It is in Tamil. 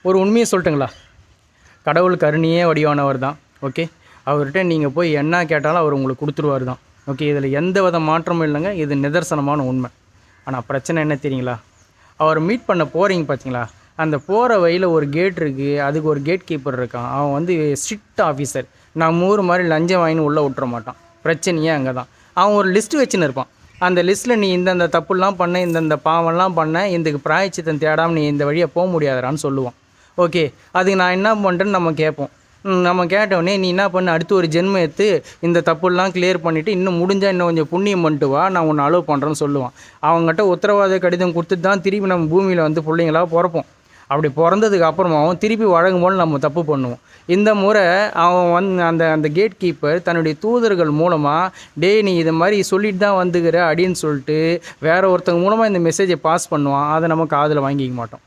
ஒரு உண்மையை சொல்லட்டுங்களா? கடவுள் கருணையே வடிவானவர் தான். ஓகே, அவர்கிட்ட நீங்கள் போய் என்ன கேட்டாலும் அவர் உங்களுக்கு கொடுத்துருவார் தான். ஓகே, இதில் எந்த வித மாற்றமும் இல்லைங்க. இது நிதர்சனமான உண்மை. ஆனால் பிரச்சனை என்ன தெரியுங்களா? அவர் மீட் பண்ண போகிறீங்க பார்த்தீங்களா, அந்த போகிற வழியில் ஒரு கேட் இருக்குது. அதுக்கு ஒரு கேட் கீப்பர் இருக்கான். அவன் வந்து ஸ்ட்ரிக்ட் ஆஃபீஸர். நம்ம ஊர் மாதிரி லஞ்சம் வாங்கின்னு உள்ளே விட்டுற மாட்டான். பிரச்சனையே அங்கே தான். அவன் ஒரு லிஸ்ட்டு வச்சுன்னு இருப்பான். அந்த லிஸ்ட்டில் நீ இந்தந்த தப்புலாம் பண்ண, இந்தந்த பாவம்லாம் பண்ண, இதுக்கு பிராயச்சித்தம் தேடாமல் நீ இந்த வழியை போக முடியாதான்னு சொல்லுவான். ஓகே, அதுக்கு நான் என்ன பண்ணுறேன்னு நம்ம கேட்போம். நம்ம கேட்டவுடனே நீ என்ன பண்ண, அடுத்து ஒரு ஜென்மம் எடுத்து இந்த தப்புலாம் கிளியர் பண்ணிவிட்டு இன்னும் முடிஞ்சால் இன்னும் கொஞ்சம் புண்ணியம் பண்ணிட்டு வா, நான் உன்னை அலோவ் பண்ணுறேன்னு சொல்லுவான். அவங்ககிட்ட உத்தரவாத கடிதம் கொடுத்துட்டு தான் திருப்பி நம்ம பூமியில் வந்து பிள்ளைங்களாக பிறப்போம். அப்படி பிறந்ததுக்கு அப்புறமாவும் திருப்பி வழங்கும் போல் நம்ம தப்பு பண்ணுவோம். இந்த முறை அவன் வந்து அந்த கேட் கீப்பர் தன்னுடைய தூதர்கள் மூலமாக நீ இது மாதிரி சொல்லிட்டு தான் வந்துக்கிற அப்படின்னு சொல்லிட்டு வேற ஒருத்தங்க மூலமாக இந்த மெசேஜை பாஸ் பண்ணுவான். அதை நம்ம காதில் வாங்கிக்க மாட்டோம்.